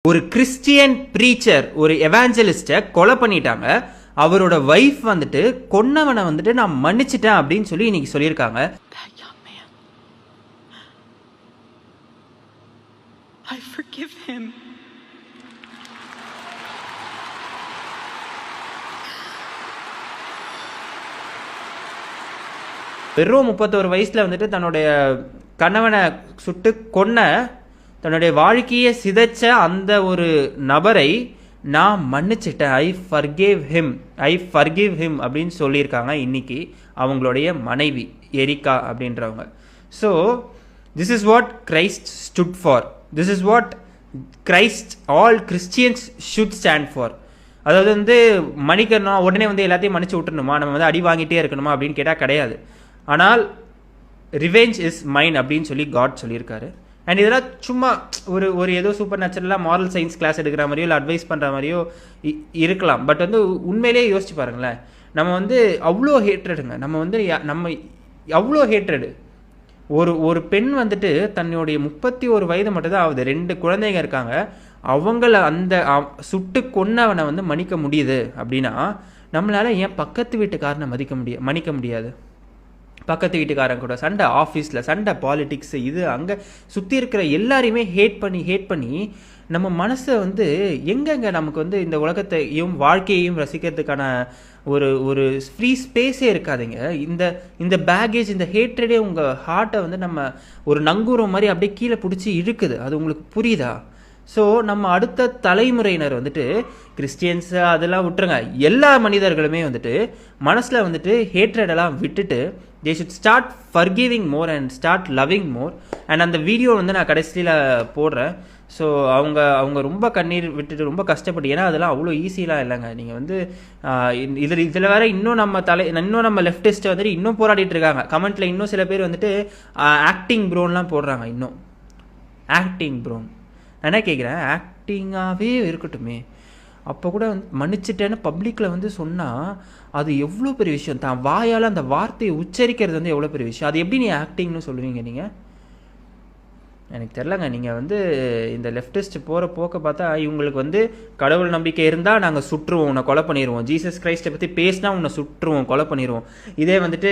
ஒரு Christian preacher, ஒரு எவாஞ்சலிஸ்ட்டை கொலை பண்ணிட்டாங்க. அவரோட வைஃப் வந்துட்டு கொன்னவனை வந்துட்டு நான் மன்னிச்சிட்டேன் அப்படின்னு சொல்லி இன்னைக்கு சொல்லியிருக்காங்க. வெறும் 31 வயசுல வந்துட்டு தன்னுடைய கணவனை சுட்டு கொன்ன, தன்னுடைய வாழ்க்கையை சிதைச்ச அந்த ஒரு நபரை நான் மன்னிச்சிட்டேன், ஐ ஃபர்கிவ் ஹிம் அப்படின்னு சொல்லியிருக்காங்க இன்னைக்கு அவங்களுடைய மனைவி எரிக்கா அப்படின்றவங்க. So this is what Christ stood for, this is what Christ all Christians should stand for. அதாவது வந்து மன்னிக்கணும், உடனே வந்து எல்லாத்தையும் மன்னிச்சு விட்டுணுமா, நம்ம வந்து அடி வாங்கிட்டே இருக்கணுமா அப்படின்னு கேட்டால் கிடையாது. ஆனால் ரிவெஞ்ச் இஸ் மைன் அப்படின்னு சொல்லி காட் சொல்லியிருக்காரு. அண்ட் இதெல்லாம் சும்மா ஒரு ஏதோ சூப்பர் நேச்சுரலாக மாரல் சயின்ஸ் கிளாஸ் எடுக்கிற மாதிரியோ இல்லை அட்வைஸ் பண்ணுற மாதிரியோ இருக்கலாம். பட் வந்து உண்மையிலேயே யோசிச்சு பாருங்களேன், நம்ம வந்து அவ்வளோ ஹேட்ரடுங்க, நம்ம அவ்வளோ ஹேட்ரடு. ஒரு பெண் வந்துட்டு தன்னுடைய 31 வயது மட்டும் தான் ஆகுது, 2 குழந்தைங்க இருக்காங்க, அவங்கள அந்த சுட்டு கொன்னவனை வந்து மன்னிக்க முடியுது அப்படின்னா நம்மளால ஏன் பக்கத்து வீட்டுக்காரனை மன்னிக்க முடியாது? பக்கத்து வீட்டுக்காரங்க கூட சண்டை, ஆஃபீஸில் சண்டை, பாலிடிக்ஸு, இது அங்கே சுற்றி இருக்கிற எல்லாரையுமே ஹேட் பண்ணி நம்ம மனசை வந்து எங்கெங்கே நமக்கு வந்து இந்த உலகத்தையும் வாழ்க்கையையும் ரசிக்கிறதுக்கான ஒரு ஃப்ரீ ஸ்பேஸே இருக்காதுங்க. இந்த பேகேஜ், இந்த ஹேட்ரடே உங்கள் ஹார்ட்டை வந்து நம்ம ஒரு நங்கூரம் மாதிரி அப்படியே கீழே பிடிச்சி இழுக்குது. அது உங்களுக்கு புரியுதா? ஸோ நம்ம அடுத்த தலைமுறையினர் வந்துட்டு கிறிஸ்டியன்ஸு அதெல்லாம் விட்டுருங்க, எல்லா மனிதர்களுமே வந்துட்டு மனசில் வந்துட்டு ஹேட்ரடெல்லாம் விட்டுட்டு they should start forgiving more and start loving more. And அந்த வீடியோ வந்து நான் கடைசியில் போடுறேன். ஸோ அவங்க ரொம்ப கண்ணீர் விட்டுட்டு ரொம்ப கஷ்டப்பட்டு, ஏன்னா அதெல்லாம் அவ்வளோ ஈஸியெலாம் இல்லைங்க. நீங்கள் வந்து இதில் வேறு இன்னும் நம்ம லெஃப்டிஸ்ட்டை வந்துட்டு இன்னும் போராடிட்டு இருக்காங்க. கமெண்ட்டில் இன்னும் சில பேர் வந்துட்டு ஆக்டிங் ப்ரோன்லாம் போடுறாங்க. இன்னும் ஆக்டிங் ப்ரோன் நான் என்ன கேட்குறேன், ஆக்டிங்காகவே இருக்கட்டுமே, அப்போ கூட வந்து மன்னிச்சிட்டேன்னு பப்ளிக்கில் வந்து சொன்னால் அது எவ்வளோ பெரிய விஷயம். தான் வாயால் அந்த வார்த்தையை உச்சரிக்கிறது வந்து எவ்வளோ பெரிய விஷயம். அது எப்படி நீ ஆக்டிங்னு சொல்லுவீங்க நீங்கள்? எனக்கு தெரிலங்க. நீங்கள் வந்து இந்த லெஃப்டிஸ்ட் போகிற போக்க பார்த்தா இவங்களுக்கு வந்து கடவுள் நம்பிக்கை இருந்தால் நாங்கள் சுற்றுவோம், உன்னை கொலை பண்ணிடுவோம், ஜீசஸ் கிரைஸ்ட்டை பற்றி பேசினா உன்னை சுற்றுவோம், கொலை பண்ணிடுவோம், இதே வந்துட்டு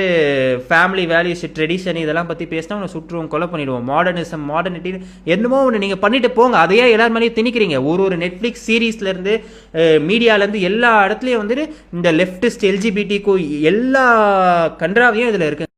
ஃபேமிலி வேல்யூஸ், ட்ரெடிஷன் இதெல்லாம் பற்றி பேசினா உன்னை சுற்றுவோம், கொலை பண்ணிடுவோம், மாடர்னிசம், மாடர்னிட்டி என்னமோ ஒன்று நீங்கள் பண்ணிட்டு போங்க, அதையே எல்லார் மேலேயும் திணிக்கிறீங்க. ஒரு நெட்ஃப்ளிக்ஸ் சீரீஸ்லேருந்து மீடியாலேருந்து எல்லா இடத்துலையும் வந்துட்டு இந்த லெஃப்டிஸ்ட் எல்ஜிபிடிக்கு எல்லா கன்றாவையும் இதில் இருக்குது.